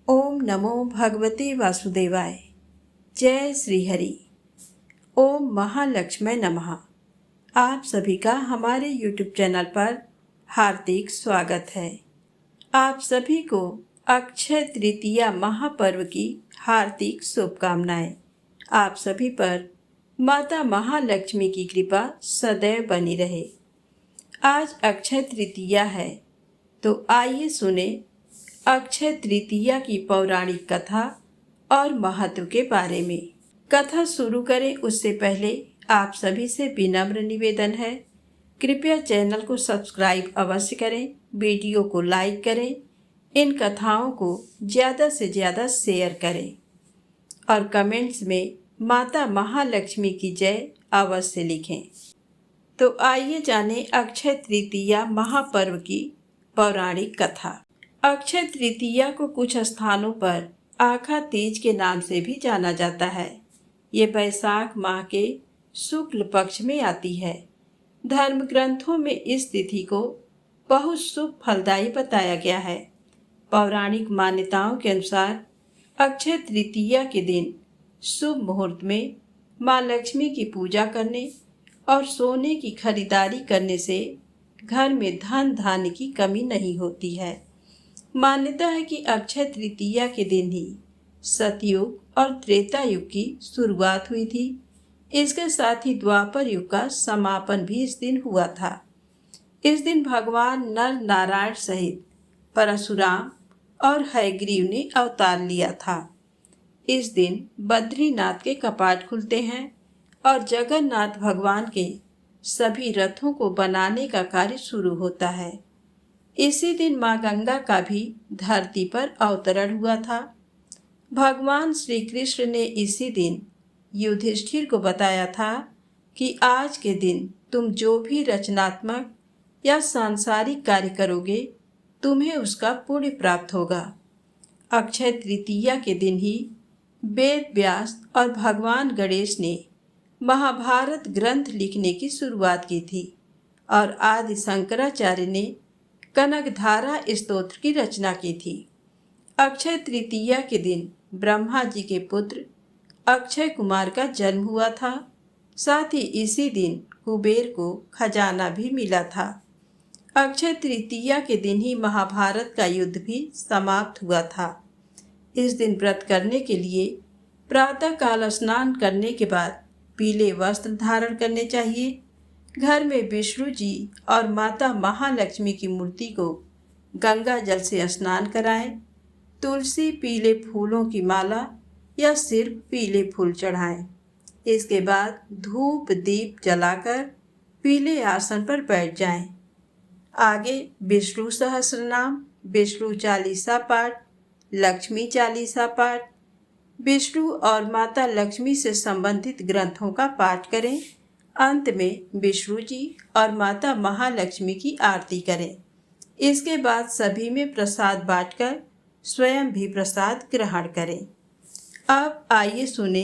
ओम नमो भगवते वासुदेवाय। जय श्री हरि। ओम महालक्ष्मी नमः। आप सभी का हमारे YouTube चैनल पर हार्दिक स्वागत है। आप सभी को अक्षय तृतीया महापर्व की हार्दिक शुभकामनाएं। आप सभी पर माता महालक्ष्मी की कृपा सदैव बनी रहे। आज अक्षय तृतीया है, तो आइए सुने अक्षय तृतीया की पौराणिक कथा और महत्व के बारे में। कथा शुरू करें उससे पहले आप सभी से विनम्र निवेदन है, कृपया चैनल को सब्सक्राइब अवश्य करें, वीडियो को लाइक करें, इन कथाओं को ज़्यादा से ज़्यादा शेयर करें और कमेंट्स में माता महालक्ष्मी की जय अवश्य लिखें। तो आइए जानें अक्षय तृतीया महापर्व की पौराणिक कथा। अक्षय तृतीया को कुछ स्थानों पर आखा तीज के नाम से भी जाना जाता है। ये वैशाख माह के शुक्ल पक्ष में आती है। धर्म ग्रंथों में इस तिथि को बहुत शुभ फलदायी बताया गया है। पौराणिक मान्यताओं के अनुसार अक्षय तृतीया के दिन शुभ मुहूर्त में माँ लक्ष्मी की पूजा करने और सोने की खरीदारी करने से घर में धन धान्य की कमी नहीं होती है। मान्यता है कि अक्षय तृतीया के दिन ही सतयुग और त्रेता युग की शुरुआत हुई थी। इसके साथ ही द्वापर युग का समापन भी इस दिन हुआ था। इस दिन भगवान नर नारायण सहित परशुराम और हयग्रीव ने अवतार लिया था। इस दिन बद्रीनाथ के कपाट खुलते हैं और जगन्नाथ भगवान के सभी रथों को बनाने का कार्य शुरू होता है। इसी दिन माँ गंगा का भी धरती पर अवतरण हुआ था। भगवान श्री कृष्ण ने इसी दिन युधिष्ठिर को बताया था कि आज के दिन तुम जो भी रचनात्मक या सांसारिक कार्य करोगे, तुम्हें उसका पुण्य प्राप्त होगा। अक्षय तृतीया के दिन ही वेद व्यास और भगवान गणेश ने महाभारत ग्रंथ लिखने की शुरुआत की थी और आदि शंकराचार्य ने कनकधारा स्तोत्र की रचना की थी। अक्षय तृतीया के दिन ब्रह्मा जी के पुत्र अक्षय कुमार का जन्म हुआ था। साथ ही इसी दिन कुबेर को खजाना भी मिला था। अक्षय तृतीया के दिन ही महाभारत का युद्ध भी समाप्त हुआ था। इस दिन व्रत करने के लिए प्रातः काल स्नान करने के बाद पीले वस्त्र धारण करने चाहिए। घर में विष्णु जी और माता महालक्ष्मी की मूर्ति को गंगा जल से स्नान कराएं। तुलसी पीले फूलों की माला या सिर्फ पीले फूल चढ़ाएं। इसके बाद धूप दीप जलाकर पीले आसन पर बैठ जाएं। आगे विष्णु सहस्रनाम, विष्णु चालीसा पाठ, लक्ष्मी चालीसा पाठ, विष्णु और माता लक्ष्मी से संबंधित ग्रंथों का पाठ करें। अंत में विष्णु जी और माता महालक्ष्मी की आरती करें। इसके बाद सभी में प्रसाद बांटकर स्वयं भी प्रसाद ग्रहण करें। अब आइए सुने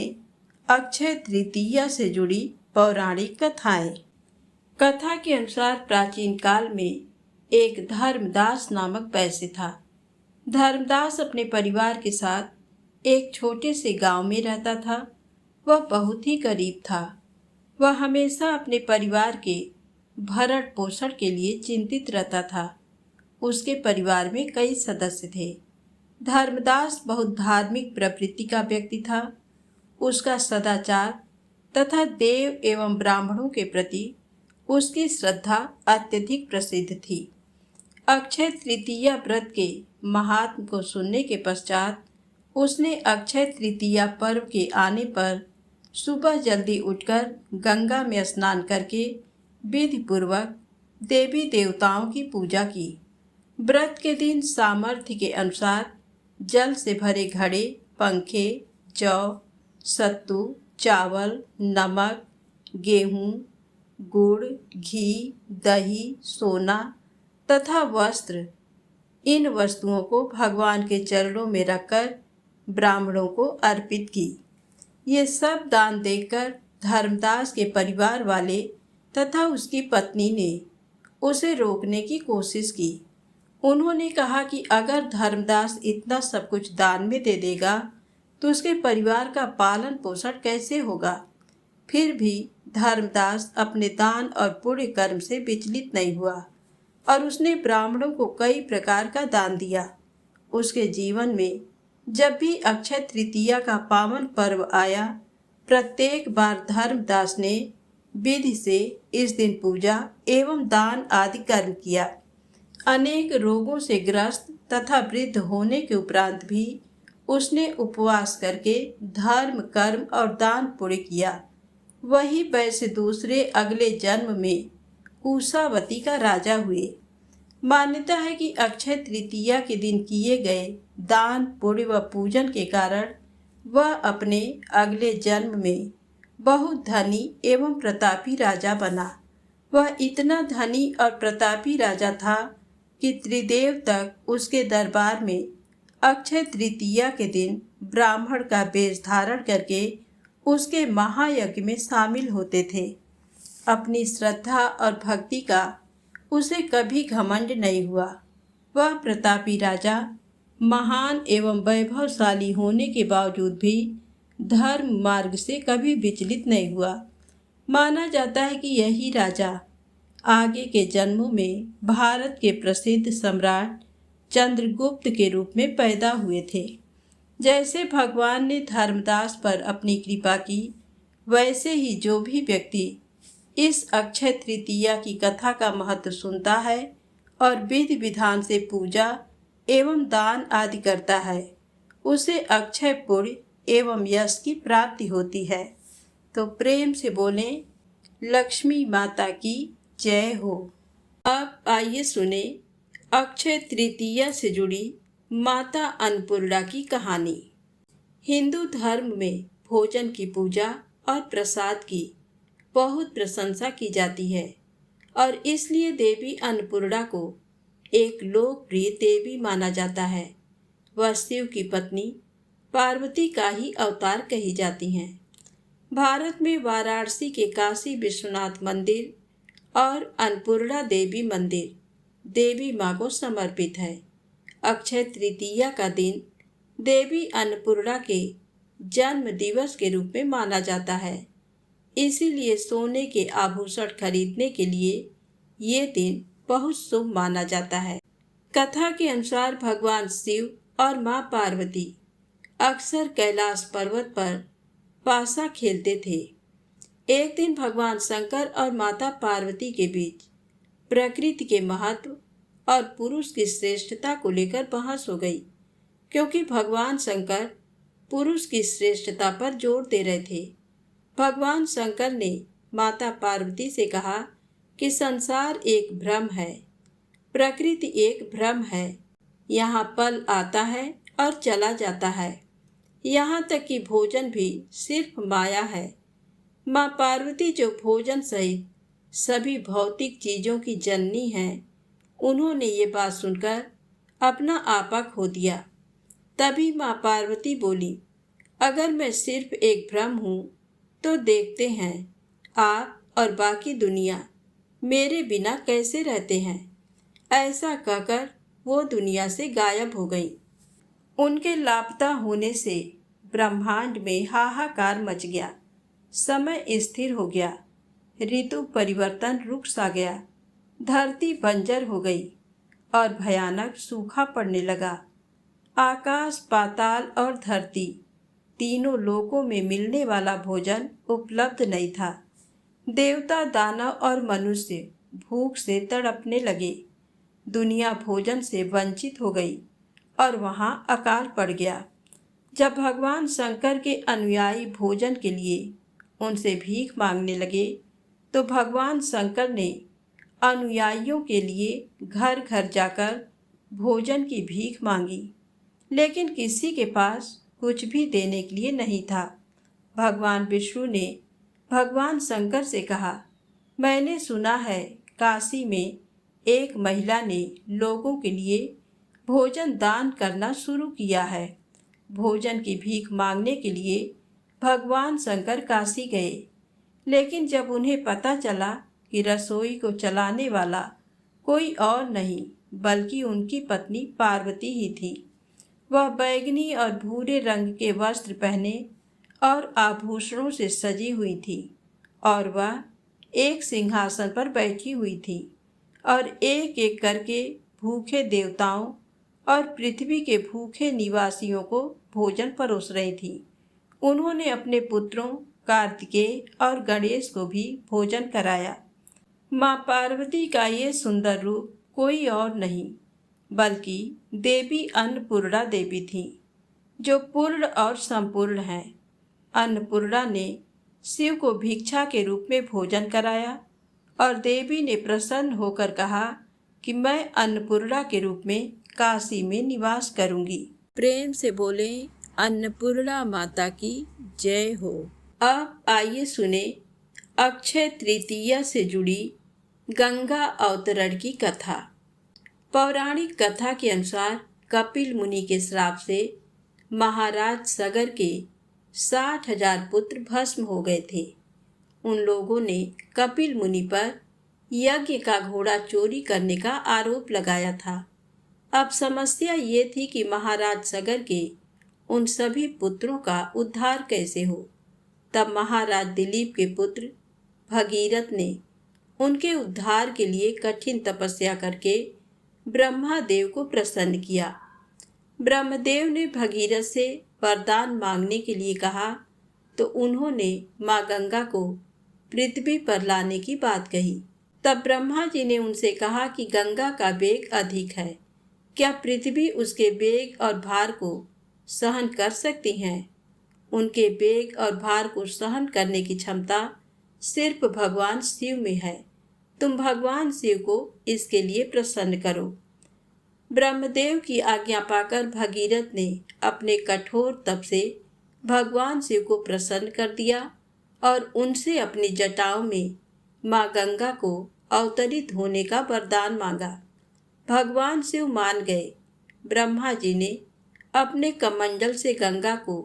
अक्षय तृतीया से जुड़ी पौराणिक कथाएं। कथा के अनुसार प्राचीन काल में एक धर्मदास नामक वैश्य था। धर्मदास अपने परिवार के साथ एक छोटे से गांव में रहता था। वह बहुत ही गरीब था। वह हमेशा अपने परिवार के भरण पोषण के लिए चिंतित रहता था। उसके परिवार में कई सदस्य थे। धर्मदास बहुत धार्मिक प्रवृत्ति का व्यक्ति था। उसका सदाचार तथा देव एवं ब्राह्मणों के प्रति उसकी श्रद्धा अत्यधिक प्रसिद्ध थी। अक्षय तृतीया व्रत के महात्म को सुनने के पश्चात उसने अक्षय तृतीया पर्व के आने पर सुबह जल्दी उठकर गंगा में स्नान करके विधि पूर्वक देवी देवताओं की पूजा की। व्रत के दिन सामर्थ्य के अनुसार जल से भरे घड़े, पंखे, जौ, सत्तू, चावल, नमक, गेहूँ, गुड़, घी, दही, सोना तथा वस्त्र, इन वस्तुओं को भगवान के चरणों में रखकर ब्राह्मणों को अर्पित की। ये सब दान देकर धर्मदास के परिवार वाले तथा उसकी पत्नी ने उसे रोकने की कोशिश की। उन्होंने कहा कि अगर धर्मदास इतना सब कुछ दान में दे देगा तो उसके परिवार का पालन पोषण कैसे होगा। फिर भी धर्मदास अपने दान और पुण्य कर्म से विचलित नहीं हुआ और उसने ब्राह्मणों को कई प्रकार का दान दिया। उसके जीवन में जब भी अक्षय तृतीया का पावन पर्व आया, प्रत्येक बार धर्मदास ने विधि से इस दिन पूजा एवं दान आदि कर्म किया। अनेक रोगों से ग्रस्त तथा वृद्ध होने के उपरांत भी उसने उपवास करके धर्म कर्म और दान पुण्य किया। वही वैसे दूसरे अगले जन्म में कुशावती का राजा हुए। मान्यता है कि अक्षय तृतीया के दिन किए गए दान पुण्य व पूजन के कारण वह अपने अगले जन्म में बहुत धनी एवं प्रतापी राजा बना। वह इतना धनी और प्रतापी राजा था कि त्रिदेव तक उसके दरबार में अक्षय तृतीया के दिन ब्राह्मण का वेश धारण करके उसके महायज्ञ में शामिल होते थे। अपनी श्रद्धा और भक्ति का उसे कभी घमंड नहीं हुआ। वह प्रतापी राजा महान एवं वैभवशाली होने के बावजूद भी धर्म मार्ग से कभी विचलित नहीं हुआ। माना जाता है कि यही राजा आगे के जन्मों में भारत के प्रसिद्ध सम्राट चंद्रगुप्त के रूप में पैदा हुए थे। जैसे भगवान ने धर्मदास पर अपनी कृपा की, वैसे ही जो भी व्यक्ति इस अक्षय तृतीया की कथा का महत्व सुनता है और विधि विधान से पूजा एवं दान आदि करता है, उसे अक्षय पुण्य एवं यश की प्राप्ति होती है। तो प्रेम से बोलें, लक्ष्मी माता की जय हो। अब आइए सुने अक्षय तृतीया से जुड़ी माता अन्नपूर्णा की कहानी। हिंदू धर्म में भोजन की पूजा और प्रसाद की बहुत प्रशंसा की जाती है और इसलिए देवी अन्नपूर्णा को एक लोकप्रिय देवी माना जाता है। वह शिव की पत्नी पार्वती का ही अवतार कही जाती हैं। भारत में वाराणसी के काशी विश्वनाथ मंदिर और अन्नपूर्णा देवी मंदिर देवी माँ को समर्पित है। अक्षय तृतीया का दिन देवी अन्नपूर्णा के जन्म दिवस के रूप में माना जाता है। इसीलिए सोने के आभूषण खरीदने के लिए ये दिन बहुत शुभ माना जाता है। कथा के अनुसार भगवान शिव और माँ पार्वती अक्सर कैलाश पर्वत पर पासा खेलते थे। एक दिन भगवान शंकर और माता पार्वती के बीच प्रकृति के महत्व और पुरुष की श्रेष्ठता को लेकर बहस हो गई, क्योंकि भगवान शंकर पुरुष की श्रेष्ठता पर जोर दे रहे थे। भगवान शंकर ने माता पार्वती से कहा कि संसार एक भ्रम है, प्रकृति एक भ्रम है, यहाँ पल आता है और चला जाता है, यहाँ तक कि भोजन भी सिर्फ माया है। माँ पार्वती जो भोजन सहित सभी भौतिक चीज़ों की जननी हैं, उन्होंने ये बात सुनकर अपना आपा खो दिया। तभी माँ पार्वती बोली, अगर मैं सिर्फ एक भ्रम हूँ तो देखते हैं आप और बाकी दुनिया मेरे बिना कैसे रहते हैं। ऐसा कहकर वो दुनिया से गायब हो गई। उनके लापता होने से ब्रह्मांड में हाहाकार मच गया। समय स्थिर हो गया, ऋतु परिवर्तन रुक सा गया, धरती बंजर हो गई और भयानक सूखा पड़ने लगा। आकाश, पाताल और धरती तीनों लोकों में मिलने वाला भोजन उपलब्ध नहीं था। देवता, दानव और मनुष्य भूख से तड़पने लगे। दुनिया भोजन से वंचित हो गई और वहाँ अकाल पड़ गया। जब भगवान शंकर के अनुयायी भोजन के लिए उनसे भीख मांगने लगे तो भगवान शंकर ने अनुयायियों के लिए घर घर जाकर भोजन की भीख मांगी, लेकिन किसी के पास कुछ भी देने के लिए नहीं था। भगवान विष्णु ने भगवान शंकर से कहा, मैंने सुना है काशी में एक महिला ने लोगों के लिए भोजन दान करना शुरू किया है। भोजन की भीख मांगने के लिए भगवान शंकर काशी गए, लेकिन जब उन्हें पता चला कि रसोई को चलाने वाला कोई और नहीं बल्कि उनकी पत्नी पार्वती ही थी। वह बैंगनी और भूरे रंग के वस्त्र पहने और आभूषणों से सजी हुई थी और वह एक सिंहासन पर बैठी हुई थी और एक एक करके भूखे देवताओं और पृथ्वी के भूखे निवासियों को भोजन परोस रही थी। उन्होंने अपने पुत्रों कार्तिकेय और गणेश को भी भोजन कराया। माँ पार्वती का ये सुंदर रूप कोई और नहीं बल्कि देवी अन्नपूर्णा देवी थी, जो पूर्ण और संपूर्ण है। अन्नपूर्णा ने शिव को भिक्षा के रूप में भोजन कराया और देवी ने प्रसन्न होकर कहा कि मैं अन्नपूर्णा के रूप में काशी में निवास करूंगी। प्रेम से बोले अन्नपूर्णा माता की जय हो। अब आइए सुने अक्षय तृतीया से जुड़ी गंगा अवतरण की कथा। पौराणिक कथा के अनुसार कपिल मुनि के श्राप से महाराज सगर के 60,000 पुत्र भस्म हो गए थे। उन लोगों ने कपिल मुनि पर यज्ञ का घोड़ा चोरी करने का आरोप लगाया था। अब समस्या ये थी कि महाराज सगर के उन सभी पुत्रों का उद्धार कैसे हो। तब महाराज दिलीप के पुत्र भगीरथ ने उनके उद्धार के लिए कठिन तपस्या करके ब्रह्मादेव को प्रसन्न किया। ब्रह्मदेव ने भगीरथ से वरदान मांगने के लिए कहा तो उन्होंने माँ गंगा को पृथ्वी पर लाने की बात कही। तब ब्रह्मा जी ने उनसे कहा कि गंगा का वेग अधिक है, क्या पृथ्वी उसके वेग और भार को सहन कर सकती है? उनके वेग और भार को सहन करने की क्षमता सिर्फ भगवान शिव में है। तुम भगवान शिव को इसके लिए प्रसन्न करो। ब्रह्मदेव की आज्ञा पाकर भगीरथ ने अपने कठोर तप से भगवान शिव को प्रसन्न कर दिया और उनसे अपनी जटाओं में माँ गंगा को अवतरित होने का वरदान मांगा। भगवान शिव मान गए। ब्रह्मा जी ने अपने कमंडल से गंगा को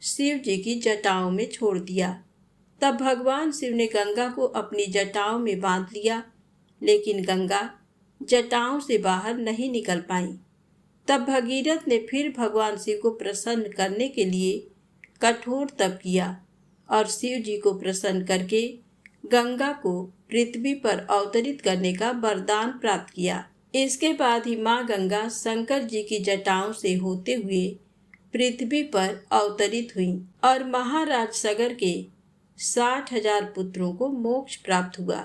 शिव जी की जटाओं में छोड़ दिया। तब भगवान शिव ने गंगा को अपनी जटाओं में बांध लिया, लेकिन गंगा जटाओं से बाहर नहीं निकल पाई। तब भगीरथ ने फिर भगवान शिव को प्रसन्न करने के लिए कठोर तप किया और शिव जी को प्रसन्न करके गंगा को पृथ्वी पर अवतरित करने का वरदान प्राप्त किया। इसके बाद ही माँ गंगा शंकर जी की जटाओं से होते हुए पृथ्वी पर अवतरित हुई और महाराज सगर के 60,000 पुत्रों को मोक्ष प्राप्त हुआ।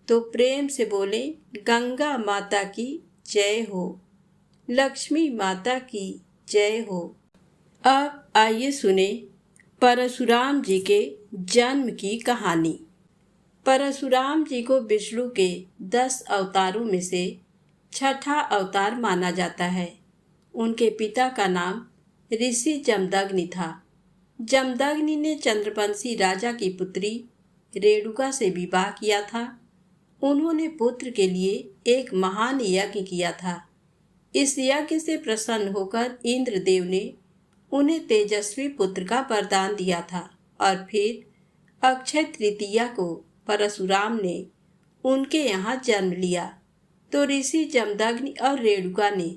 तो प्रेम से बोले गंगा माता की जय हो, लक्ष्मी माता की जय हो। अब आइए सुने परशुराम जी के जन्म की कहानी। परशुराम जी को विष्णु के 10 अवतारों में से छठा अवतार माना जाता है। उनके पिता का नाम ऋषि जमदग्नि था। जमदग्नि ने चंद्रवंशी राजा की पुत्री रेणुका से विवाह किया था। उन्होंने पुत्र के लिए एक महान यज्ञ किया था। इस यज्ञ से प्रसन्न होकर इंद्रदेव ने उन्हें तेजस्वी पुत्र का वरदान दिया था और फिर अक्षय तृतीया को परशुराम ने उनके यहाँ जन्म लिया। तो ऋषि जमदग्नि और रेणुका ने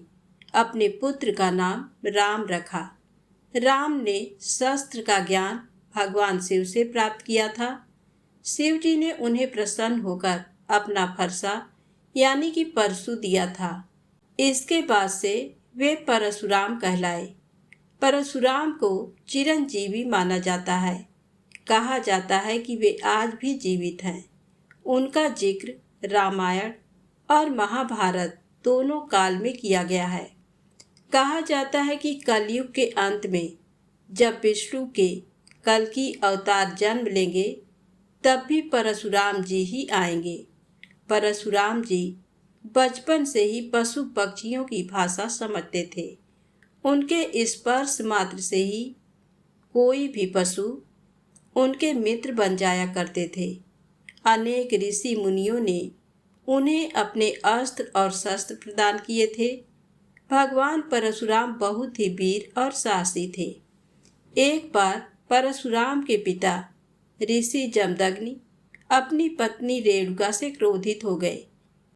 अपने पुत्र का नाम राम रखा। राम ने शस्त्र का ज्ञान भगवान शिव से प्राप्त किया था। शिव जी ने उन्हें प्रसन्न होकर अपना फरसा यानी कि परशु दिया था। इसके बाद से वे परशुराम कहलाए। परशुराम को चिरंजीवी माना जाता है। कहा जाता है कि वे आज भी जीवित हैं। उनका जिक्र रामायण और महाभारत दोनों काल में किया गया है। कहा जाता है कि कलयुग के अंत में जब विष्णु के कल्कि अवतार जन्म लेंगे तब भी परशुराम जी ही आएंगे। परशुराम जी बचपन से ही पशु पक्षियों की भाषा समझते थे। उनके स्पर्श मात्र से ही कोई भी पशु उनके मित्र बन जाया करते थे। अनेक ऋषि मुनियों ने उन्हें अपने अस्त्र और शस्त्र प्रदान किए थे। भगवान परशुराम बहुत ही वीर और साहसी थे। एक बार परशुराम के पिता ऋषि जमदग्नि अपनी पत्नी रेणुका से क्रोधित हो गए।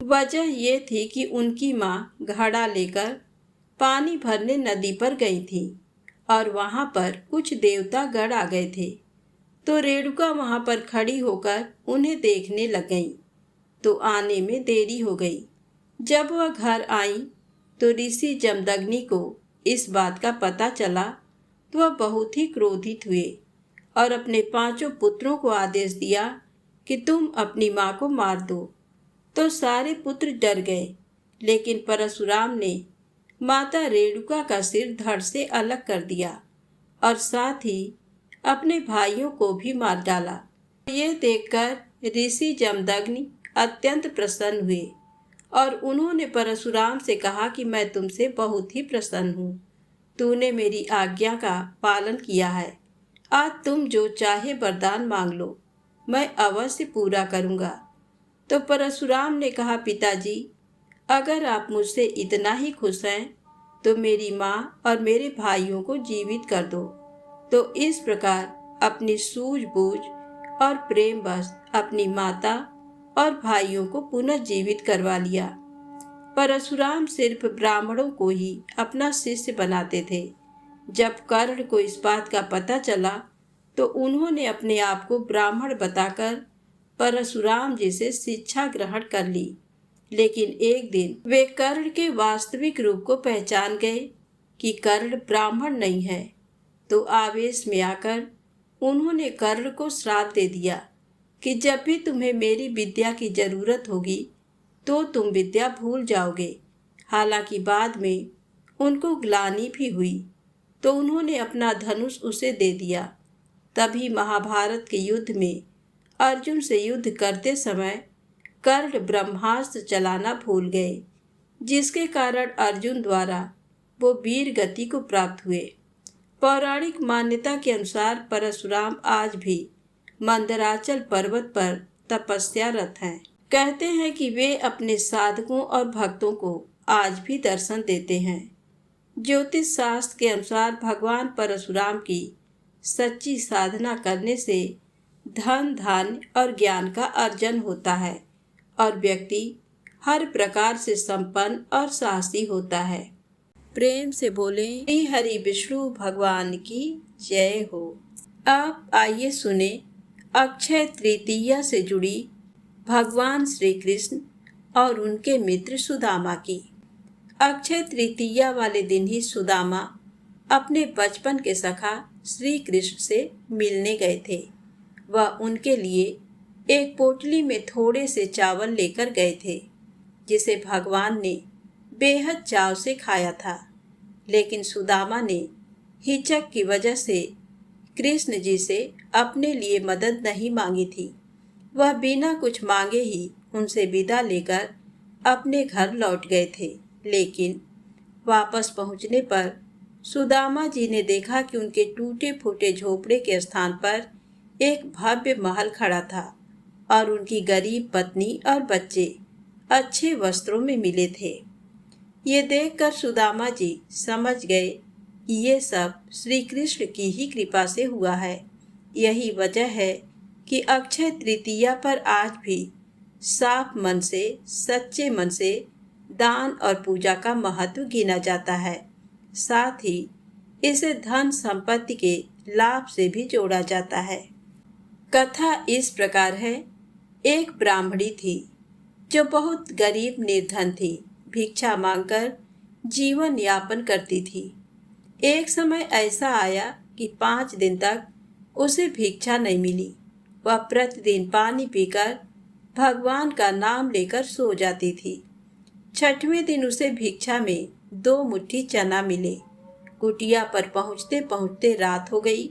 वजह ये थी कि उनकी माँ घड़ा लेकर पानी भरने नदी पर गई थी और वहाँ पर कुछ देवता गण आ गए थे। तो रेणुका वहाँ पर खड़ी होकर उन्हें देखने लग गई, तो आने में देरी हो गई। जब वह घर आई तो ऋषि जमदग्नि को इस बात का पता चला तो वह बहुत ही क्रोधित हुए और अपने 5 पुत्रों को आदेश दिया कि तुम अपनी माँ को मार दो। तो सारे पुत्र डर गए, लेकिन परशुराम ने माता रेणुका का सिर धड़ से अलग कर दिया और साथ ही अपने भाइयों को भी मार डाला। ये देखकर ऋषि जमदग्नि अत्यंत प्रसन्न हुए और उन्होंने परशुराम से कहा कि मैं तुमसे बहुत ही प्रसन्न हूँ। तूने मेरी आज्ञा का पालन किया है। आज तुम जो चाहे वरदान मांग लो, मैं अवश्य पूरा करूँगा। तो परशुराम ने कहा, पिताजी, अगर आप मुझसे इतना ही खुश हैं तो मेरी माँ और मेरे भाइयों को जीवित कर दो। तो इस प्रकार अपनी सूझबूझ और प्रेम बस अपनी माता और भाइयों को पुनः जीवित करवा लिया। परशुराम सिर्फ ब्राह्मणों को ही अपना शिष्य बनाते थे। जब कर्ण को इस बात का पता चला तो उन्होंने अपने आप को ब्राह्मण बताकर परशुराम जी से शिक्षा ग्रहण कर ली। लेकिन एक दिन वे कर्ण के वास्तविक रूप को पहचान गए कि कर्ण ब्राह्मण नहीं है। तो आवेश में आकर उन्होंने कर्ण को श्राप दे दिया कि जब भी तुम्हें मेरी विद्या की जरूरत होगी तो तुम विद्या भूल जाओगे। हालांकि बाद में उनको ग्लानि भी हुई तो उन्होंने अपना धनुष उसे दे दिया। तभी महाभारत के युद्ध में अर्जुन से युद्ध करते समय कर्ण ब्रह्मास्त्र चलाना भूल गए, जिसके कारण अर्जुन द्वारा वो वीर गति को प्राप्त हुए। पौराणिक मान्यता के अनुसार परशुराम आज भी मंदराचल पर्वत पर तपस्यारत हैं। कहते हैं कि वे अपने साधकों और भक्तों को आज भी दर्शन देते हैं। ज्योतिष शास्त्र के अनुसार भगवान परशुराम की सच्ची साधना करने से धन, धान्य और ज्ञान का अर्जन होता है और व्यक्ति हर प्रकार से संपन्न और साहसी होता है। प्रेम से बोले श्री हरि विष्णु भगवान की जय हो। अब आइए सुने अक्षय तृतीया से जुड़ी भगवान श्री कृष्ण और उनके मित्र सुदामा की। अक्षय तृतीया वाले दिन ही सुदामा अपने बचपन के सखा श्री कृष्ण से मिलने गए थे। वह उनके लिए एक पोटली में थोड़े से चावल लेकर गए थे, जिसे भगवान ने बेहद चाव से खाया था। लेकिन सुदामा ने हिचक की वजह से कृष्ण जी से अपने लिए मदद नहीं मांगी थी। वह बिना कुछ मांगे ही उनसे विदा लेकर अपने घर लौट गए थे। लेकिन वापस पहुंचने पर सुदामा जी ने देखा कि उनके टूटे फूटे झोपड़े के स्थान पर एक भव्य महल खड़ा था और उनकी गरीब पत्नी और बच्चे अच्छे वस्त्रों में मिले थे। ये देखकर सुदामा जी समझ गए कि ये सब श्री कृष्ण की ही कृपा से हुआ है। यही वजह है कि अक्षय तृतीया पर आज भी साफ मन से, सच्चे मन से दान और पूजा का महत्व गिना जाता है। साथ ही इसे धन संपत्ति के लाभ से भी जोड़ा जाता है। कथा इस प्रकार है। एक ब्राह्मणी थी जो बहुत गरीब निर्धन थी। भिक्षा मांगकर जीवन यापन करती थी। एक समय ऐसा आया कि 5 दिन तक उसे भिक्षा नहीं मिली। वह प्रतिदिन पानी पीकर भगवान का नाम लेकर सो जाती थी। 6वें दिन उसे भिक्षा में 2 मुट्ठी चना मिले। कुटिया पर पहुँचते पहुँचते रात हो गई।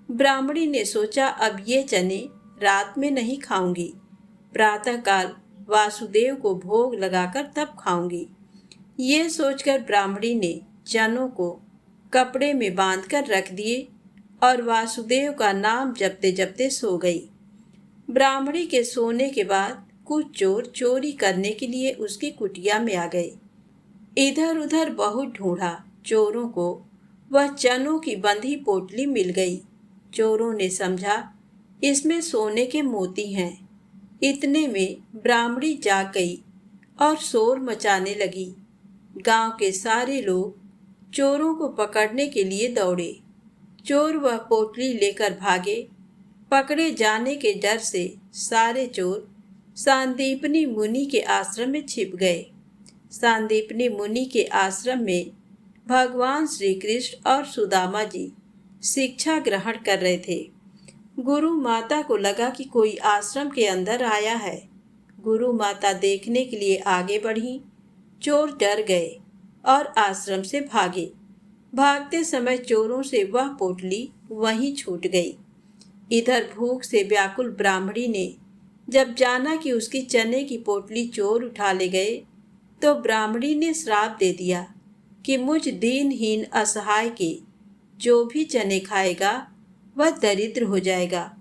ब्राह्मणी ने सोचा, अब ये चने रात में नहीं खाऊंगी, प्रातःकाल वासुदेव को भोग लगाकर तब खाऊंगी। ये सोचकर ब्राह्मणी ने चनों को कपड़े में बांधकर रख दिए और वासुदेव का नाम जपते जपते सो गई। ब्राह्मणी के सोने के बाद कुछ चोर चोरी करने के लिए उसकी कुटिया में आ गए। इधर उधर बहुत ढूंढा। चोरों को वह चनों की बंधी पोटली मिल गई। चोरों ने समझा इसमें सोने के मोती हैं। इतने में ब्राह्मणी जाग गई और शोर मचाने लगी। गांव के सारे लोग चोरों को पकड़ने के लिए दौड़े। चोर वह पोटली लेकर भागे। पकड़े जाने के डर से सारे चोर सांदीपनी मुनि के आश्रम में छिप गए। सांदीपनी मुनि के आश्रम में भगवान श्री कृष्ण और सुदामा जी शिक्षा ग्रहण कर रहे थे। गुरु माता को लगा कि कोई आश्रम के अंदर आया है। गुरु माता देखने के लिए आगे बढ़ी। चोर डर गए और आश्रम से भागे। भागते समय चोरों से वह पोटली वहीं छूट गई। इधर भूख से व्याकुल ब्राह्मणी ने जब जाना कि उसकी चने की पोटली चोर उठा ले गए, तो ब्राह्मणी ने श्राप दे दिया कि मुझ दीनहीन असहाय के जो भी चने खाएगा वह दरिद्र हो जाएगा।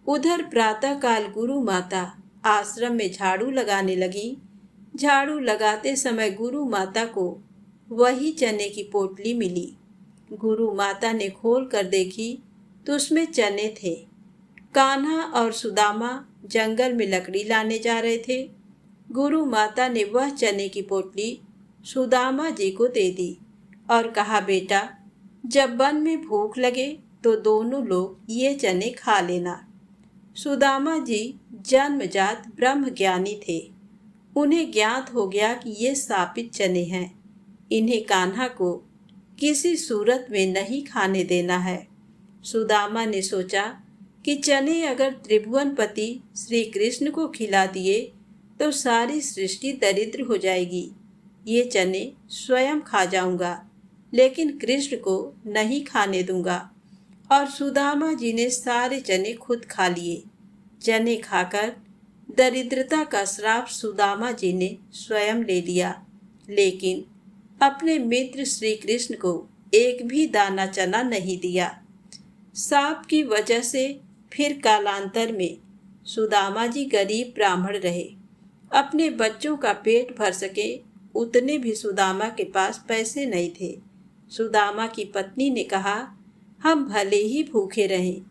उधर प्रातःकाल गुरु माता आश्रम में झाड़ू लगाने लगी। झाड़ू लगाते समय गुरु माता को वही चने की पोटली मिली। गुरु माता ने खोल कर देखी तो उसमें चने थे। कान्हा और सुदामा जंगल में लकड़ी लाने जा रहे थे। गुरु माता ने वह चने की पोटली सुदामा जी को दे दी और कहा, बेटा, जब वन में भूख लगे तो दोनों लोग ये चने खा लेना। सुदामा जी जन्मजात ब्रह्म ज्ञानी थे। उन्हें ज्ञात हो गया कि ये शापित चने हैं। इन्हें कान्हा को किसी सूरत में नहीं खाने देना है। सुदामा ने सोचा कि चने अगर त्रिभुवनपति श्री कृष्ण को खिला दिए तो सारी सृष्टि दरिद्र हो जाएगी। ये चने स्वयं खा जाऊंगा, लेकिन कृष्ण को नहीं खाने दूंगा। और सुदामा जी ने सारे चने खुद खा लिए। चने खाकर दरिद्रता का श्राप सुदामा जी ने स्वयं ले लिया, लेकिन अपने मित्र श्री कृष्ण को एक भी दाना चना नहीं दिया। साप की वजह से फिर कालांतर में सुदामा जी गरीब ब्राह्मण रहे। अपने बच्चों का पेट भर सके उतने भी सुदामा के पास पैसे नहीं थे। सुदामा की पत्नी ने कहा, हम भले ही भूखे रहें,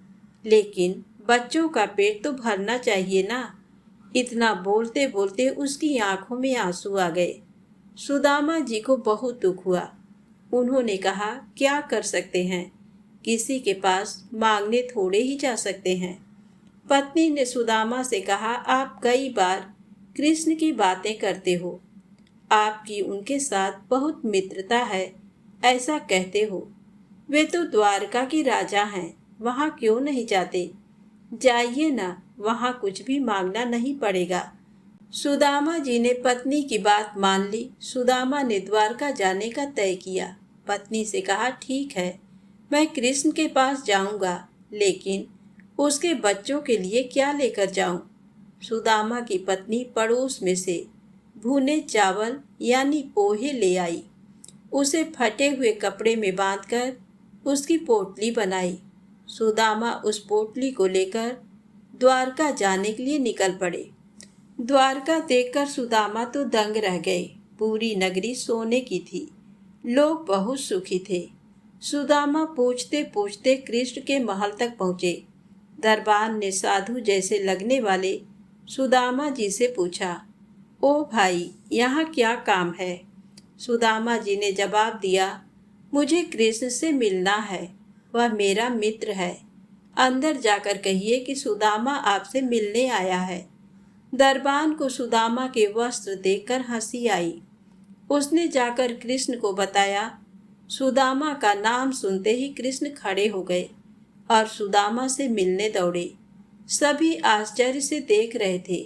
लेकिन बच्चों का पेट तो भरना चाहिए ना। इतना बोलते बोलते उसकी आंखों में आंसू आ गए। सुदामा जी को बहुत दुख हुआ। उन्होंने कहा, क्या कर सकते हैं, किसी के पास मांगने थोड़े ही जा सकते हैं। पत्नी ने सुदामा से कहा, आप कई बार कृष्ण की बातें करते हो, आपकी उनके साथ बहुत मित्रता है, ऐसा कहते हो। वे तो द्वारका के राजा हैं, वहाँ क्यों नहीं जाते? जाइए ना, वहाँ कुछ भी मांगना नहीं पड़ेगा। सुदामा जी ने पत्नी की बात मान ली। सुदामा ने द्वारका जाने का तय किया। पत्नी से कहा, ठीक है, मैं कृष्ण के पास जाऊंगा, लेकिन उसके बच्चों के लिए क्या लेकर जाऊं? सुदामा की पत्नी पड़ोस में से भुने चावल यानी पोहे ले आई। उसे फटे हुए कपड़े में बांधकर उसकी पोटली बनाई। सुदामा उस पोटली को लेकर द्वारका जाने के लिए निकल पड़े। द्वारका देखकर सुदामा तो दंग रह गए। पूरी नगरी सोने की थी। लोग बहुत सुखी थे। सुदामा पूछते पूछते कृष्ण के महल तक पहुँचे। दरबार ने साधु जैसे लगने वाले सुदामा जी से पूछा, ओ भाई, यहाँ क्या काम है? सुदामा जी ने जवाब दिया, मुझे कृष्ण से मिलना है, वह मेरा मित्र है। अंदर जाकर कहिए कि सुदामा आपसे मिलने आया है। दरबान को सुदामा के वस्त्र देखकर हंसी आई। उसने जाकर कृष्ण को बताया। सुदामा का नाम सुनते ही कृष्ण खड़े हो गए और सुदामा से मिलने दौड़े। सभी आश्चर्य से देख रहे थे,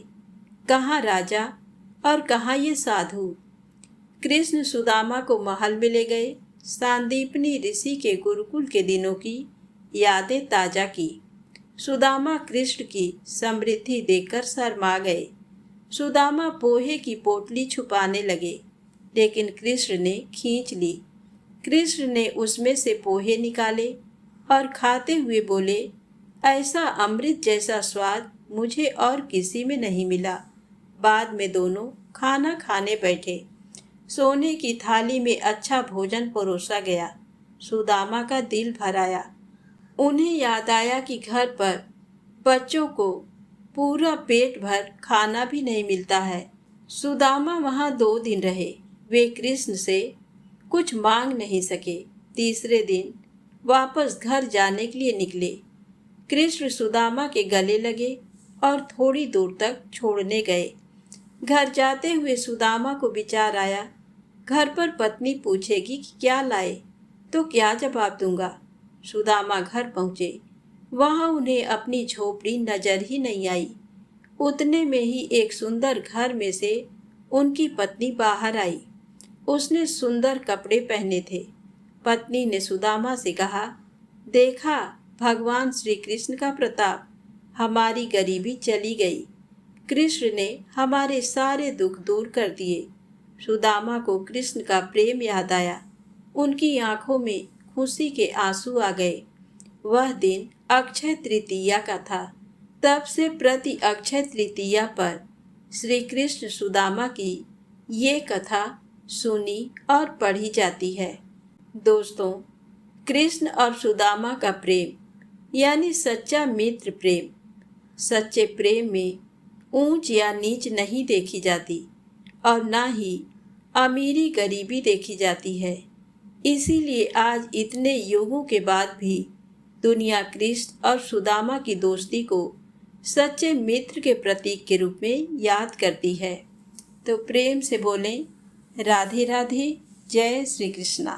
कहाँ राजा और कहाँ ये साधु। कृष्ण सुदामा को महल में ले गए। सांदीपनी ऋषि के गुरुकुल के दिनों की यादें ताजा की। सुदामा कृष्ण की समृद्धि देखकर शर्मा गए। सुदामा पोहे की पोटली छुपाने लगे, लेकिन कृष्ण ने खींच ली। कृष्ण ने उसमें से पोहे निकाले और खाते हुए बोले, ऐसा अमृत जैसा स्वाद मुझे और किसी में नहीं मिला। बाद में दोनों खाना खाने बैठे। सोने की थाली में अच्छा भोजन परोसा गया। सुदामा का दिल भर आया। उन्हें याद आया कि घर पर बच्चों को पूरा पेट भर खाना भी नहीं मिलता है। सुदामा वहाँ 2 दिन रहे। वे कृष्ण से कुछ मांग नहीं सके। तीसरे दिन वापस घर जाने के लिए निकले। कृष्ण सुदामा के गले लगे और थोड़ी दूर तक छोड़ने गए। घर जाते हुए सुदामा को विचार आया, घर पर पत्नी पूछेगी कि क्या लाए, तो क्या जवाब दूंगा। सुदामा घर पहुँचे। वहाँ उन्हें अपनी झोपड़ी नजर ही नहीं आई। उतने में ही एक सुंदर घर में से उनकी पत्नी बाहर आई। उसने सुंदर कपड़े पहने थे। पत्नी ने सुदामा से कहा, देखा भगवान श्री कृष्ण का प्रताप, हमारी गरीबी चली गई। कृष्ण ने हमारे सारे दुख दूर कर दिए। सुदामा को कृष्ण का प्रेम याद आया। उनकी आंखों में खुशी के आंसू आ गए। वह दिन अक्षय तृतीया का था। तब से प्रति अक्षय तृतीया पर श्री कृष्ण सुदामा की ये कथा सुनी और पढ़ी जाती है। दोस्तों, कृष्ण और सुदामा का प्रेम यानी सच्चा मित्र प्रेम। सच्चे प्रेम में ऊंच या नीच नहीं देखी जाती और ना ही अमीरी गरीबी देखी जाती है। इसीलिए आज इतने युगों के बाद भी दुनिया कृष्ण और सुदामा की दोस्ती को सच्चे मित्र के प्रतीक के रूप में याद करती है। तो प्रेम से बोलें, राधे राधे, जय श्री कृष्णा।